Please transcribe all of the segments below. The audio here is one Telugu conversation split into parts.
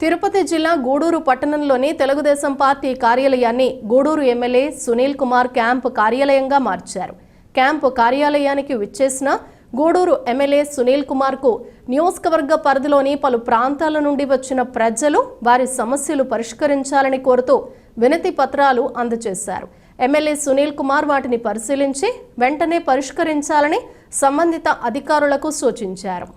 తిరుపతి జిల్లా గూడూరు పట్టణంలోని తెలుగుదేశం పార్టీ కార్యాలయాన్ని గూడూరు ఎమ్మెల్యే సునీల్ కుమార్ క్యాంపు కార్యాలయంగా మార్చారు. క్యాంపు కార్యాలయానికి విచ్చేసిన గూడూరు ఎమ్మెల్యే సునీల్ కుమార్ కు నియోజకవర్గ పరిధిలోని పలు ప్రాంతాల నుండి వచ్చిన ప్రజలు వారి సమస్యలు పరిష్కరించాలని కోరుతూ వినతి పత్రాలు అందజేశారు. ఎమ్మెల్యే సునీల్ కుమార్ వాటిని పరిశీలించి వెంటనే పరిష్కరించాలని సంబంధిత అధికారులకు సూచించారు.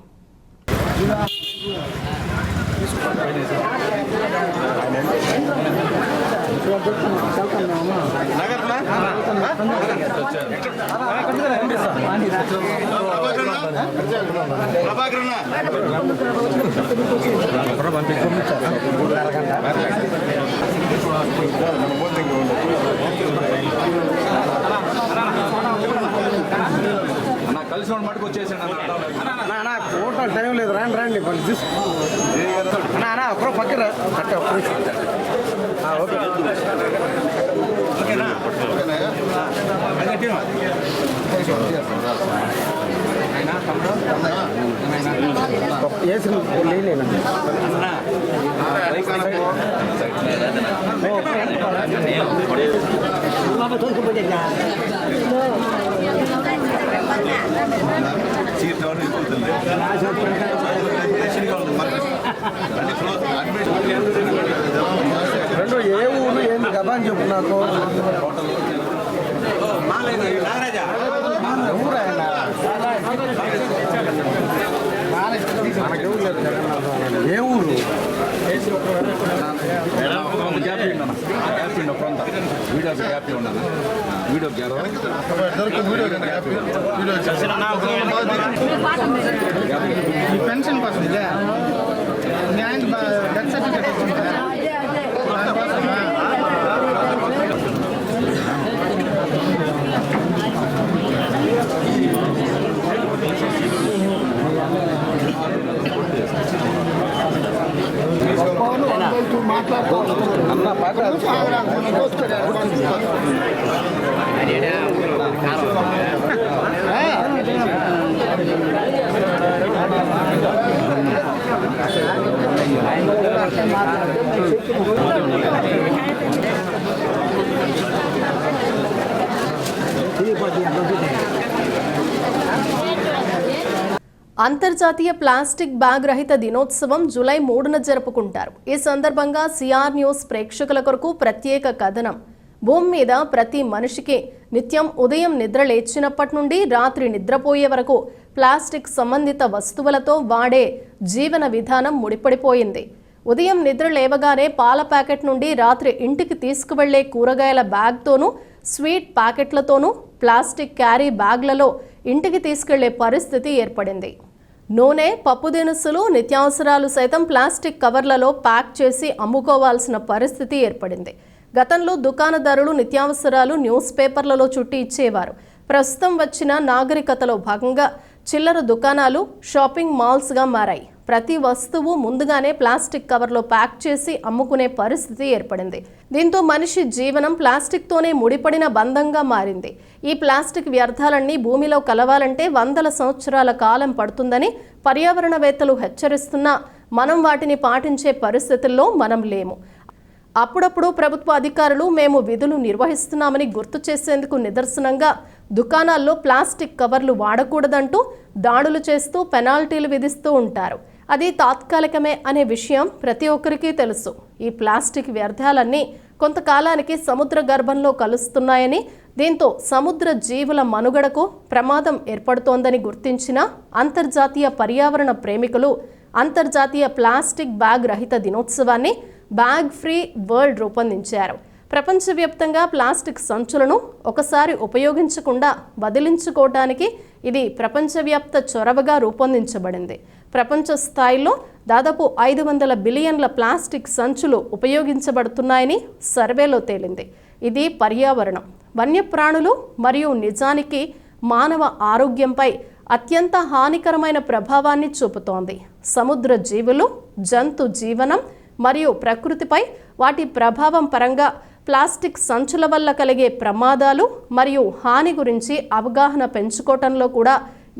కలిసి మటుకు వచ్చేసాను ఫోటో టైం లేదు రండి ఒకరు పక్కన ఓకేనా రెండు ఏ ఊరు ఏంది కదా అని చెప్పు నాకు ఏ ఊరు పెన్షన్ కోసం ఇదే డెత్ సర్టిఫికేట్ అన్న పాట అంతర్జాతీయ ప్లాస్టిక్ బ్యాగ్ రహిత దినోత్సవం జూలై 3న జరుపుకుంటారు. ఈ సందర్భంగా సిఆర్ న్యూస్ ప్రేక్షకుల కొరకు ప్రత్యేక కథనం. భూమి మీద ప్రతి మనిషికి నిత్యం ఉదయం నిద్ర లేచినప్పటి నుండి రాత్రి నిద్రపోయే వరకు ప్లాస్టిక్ సంబంధిత వస్తువులతో వాడే జీవన విధానం ముడిపడిపోయింది. ఉదయం నిద్ర లేవగానే పాల ప్యాకెట్ నుండి రాత్రి ఇంటికి తీసుకువెళ్లే కూరగాయల బ్యాగ్తోనూ స్వీట్ ప్యాకెట్లతోనూ ప్లాస్టిక్ క్యారీ బ్యాగ్లలో ఇంటికి తీసుకెళ్లే పరిస్థితి ఏర్పడింది. నూనె, పప్పు దినుసులు, నిత్యావసరాలు సైతం ప్లాస్టిక్ కవర్లలో ప్యాక్ చేసి అమ్ముకోవాల్సిన పరిస్థితి ఏర్పడింది. గతంలో దుకాణదారులు నిత్యావసరాలు న్యూస్ పేపర్లలో చుట్టి ఇచ్చేవారు. ప్రస్తుతం వచ్చిన నాగరికతలో భాగంగా చిల్లర దుకాణాలు షాపింగ్ మాల్స్గా మారాయి. ప్రతి వస్తువు ముందుగానే ప్లాస్టిక్ కవర్లో ప్యాక్ చేసి అమ్ముకునే పరిస్థితి ఏర్పడింది. దీంతో మనిషి జీవనం ప్లాస్టిక్తోనే ముడిపడిన బంధంగా మారింది. ఈ ప్లాస్టిక్ వ్యర్థాలన్నీ భూమిలో కలవాలంటే వందల సంవత్సరాల కాలం పడుతుందని పర్యావరణవేత్తలు హెచ్చరిస్తున్నా మనం వాటిని పాటించే పరిస్థితుల్లో మనం లేము. అప్పుడప్పుడు ప్రభుత్వ అధికారులు మేము విధులు నిర్వహిస్తున్నామని గుర్తు చేసేందుకు నిదర్శనంగా దుకాణాల్లో ప్లాస్టిక్ కవర్లు వాడకూడదంటూ దాడులు చేస్తూ పెనాల్టీలు విధిస్తూ ఉంటారు. అది తాత్కాలికమే అనే విషయం ప్రతి ఒక్కరికి తెలుసు. ఈ ప్లాస్టిక్ వ్యర్థాలన్నీ కొంతకాలానికి సముద్ర గర్భంలో కలుస్తున్నాయని, దీంతో సముద్ర జీవుల మనుగడకు ప్రమాదం ఏర్పడుతోందని గుర్తించిన అంతర్జాతీయ పర్యావరణ ప్రేమికులు అంతర్జాతీయ ప్లాస్టిక్ బ్యాగ్ రహిత దినోత్సవాన్ని బ్యాగ్ ఫ్రీ వరల్డ్ రూపొందించారు. ప్రపంచవ్యాప్తంగా ప్లాస్టిక్ సంచులను ఒకసారి ఉపయోగించకుండా వదిలించుకోవటానికి ఇది ప్రపంచవ్యాప్త చొరవగా రూపొందించబడింది. ప్రపంచ స్థాయిలో దాదాపు 500 బిలియన్ల ప్లాస్టిక్ సంచులు ఉపయోగించబడుతున్నాయని సర్వేలో తేలింది. ఇది పర్యావరణం, వన్యప్రాణులు మరియు నిజానికి మానవ ఆరోగ్యంపై అత్యంత హానికరమైన ప్రభావాన్ని చూపుతోంది. సముద్ర జీవులు, జంతు జీవనం మరియు ప్రకృతిపై వాటి ప్రభావం పరంగా ప్లాస్టిక్ సంచుల వల్ల కలిగే ప్రమాదాలు మరియు హాని గురించి అవగాహన పెంచుకోవటంలో కూడా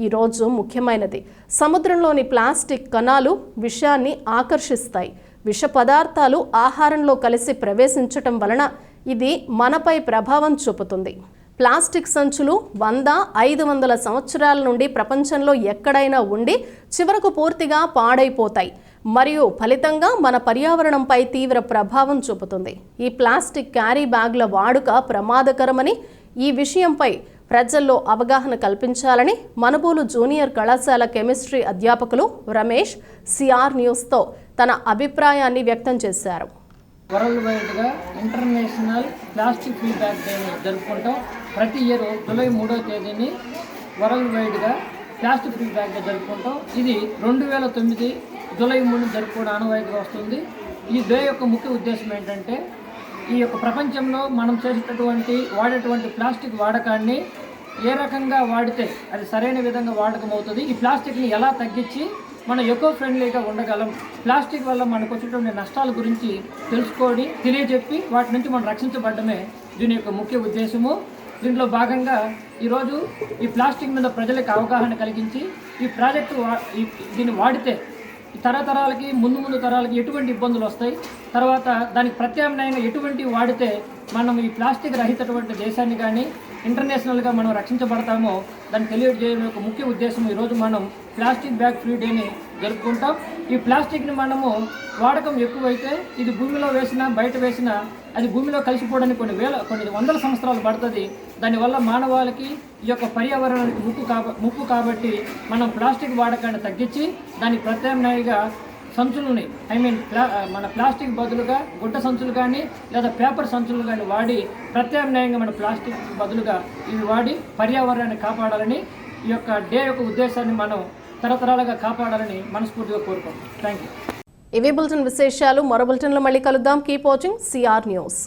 ఈరోజు ముఖ్యమైనది. సముద్రంలోని ప్లాస్టిక్ కణాలు విషాన్ని ఆకర్షిస్తాయి. విష పదార్థాలు ఆహారంలో కలిసి ప్రవేశించటం వలన ఇది మనపై ప్రభావం చూపుతుంది. ప్లాస్టిక్ సంచులు 100-500 సంవత్సరాల నుండి ప్రపంచంలో ఎక్కడైనా ఉండి చివరకు పూర్తిగా పాడైపోతాయి మరియు ఫలితంగా మన పర్యావరణంపై తీవ్ర ప్రభావం చూపుతుంది. ఈ ప్లాస్టిక్ క్యారీ బ్యాగ్ల వాడుక ప్రమాదకరమని, ఈ విషయంపై ప్రజల్లో అవగాహన కల్పించాలని మనుబోలు జూనియర్ కళాశాల కెమిస్ట్రీ అధ్యాపకులు రమేష్ సిఆర్ న్యూస్తో తన అభిప్రాయాన్ని వ్యక్తం చేశారు. వరల్డ్ వైడ్గా ఇంటర్నేషనల్ ప్లాస్టిక్ ఫ్రీ బ్యాగ్ డేని జరుపుకుంటాం. ప్రతి ఇయర్ జూలై 3వ తేదీని వరల్డ్ వైడ్గా ప్లాస్టిక్ ఫ్రీ బ్యాగ్ డే జరుపుకుంటాం. ఇది 2009 జూలై 3 జరుపుకోవడం ఆనవాయితీగా వస్తుంది. ఈ డే యొక్క ముఖ్య ఉద్దేశం ఏంటంటే ఈ యొక్క ప్రపంచంలో మనం వాడేటువంటి ప్లాస్టిక్ వాడకాన్ని ఏ రకంగా వాడితే అది సరైన విధంగా వాడకం అవుతుంది, ఈ ప్లాస్టిక్ని ఎలా తగ్గించి మనం ఎకో ఫ్రెండ్లీగా ఉండగలం, ప్లాస్టిక్ వల్ల మనకు వచ్చేటువంటి నష్టాల గురించి తెలుసుకొని తెలియజెప్పి వాటి నుంచి మనం రక్షించబడమే దీని యొక్క ముఖ్య ఉద్దేశము. దీంట్లో భాగంగా ఈరోజు ఈ ప్లాస్టిక్ మీద ప్రజలకు అవగాహన కలిగించి ఈ ప్రాజెక్టు దీన్ని వాడితే తరతరాలకి ముందు తరాలకి ఎటువంటి ఇబ్బందులు వస్తాయి, తర్వాత దానికి ప్రత్యామ్నాయంగా ఎటువంటి వాడితే మనం ఈ ప్లాస్టిక్ రహితటువంటి దేశాన్ని కానీ ఇంటర్నేషనల్గా మనం రక్షించబడతామో దాన్ని తెలియజేయడం యొక్క ముఖ్య ఉద్దేశం ఈరోజు మనం ప్లాస్టిక్ బ్యాగ్ ఫ్రీ డేని జరుపుకుంటాం. ఈ ప్లాస్టిక్ని మనము వాడకం ఎక్కువైతే ఇది భూమిలో వేసినా బయట వేసినా అది భూమిలో కలిసిపోవడానికి కొన్ని వందల సంవత్సరాలు పడుతుంది. దానివల్ల మానవాళికి ఈ యొక్క పర్యావరణానికి ముప్పు కాబట్టి మనం ప్లాస్టిక్ వాడకాన్ని తగ్గించి దానికి ప్రత్యామ్నాయంగా సంచులని మన ప్లాస్టిక్ బదులుగా గుడ్డ సంచులు కానీ లేదా పేపర్ సంచులు కానీ వాడి ప్రత్యామ్నాయంగా మన ప్లాస్టిక్ బదులుగా ఇవి వాడి పర్యావరణాన్ని కాపాడాలని ఈ యొక్క డే యొక్క ఉద్దేశాన్ని మనం తరతరాలుగా కాపాడాలని మనస్ఫూర్తిగా కోరుకుంటాం. Thank you. ఇవే బులెటిన్ విశేషాలు. మరో బులెటిన్లో మళ్ళీ కలుద్దాం. Keep watching CR news.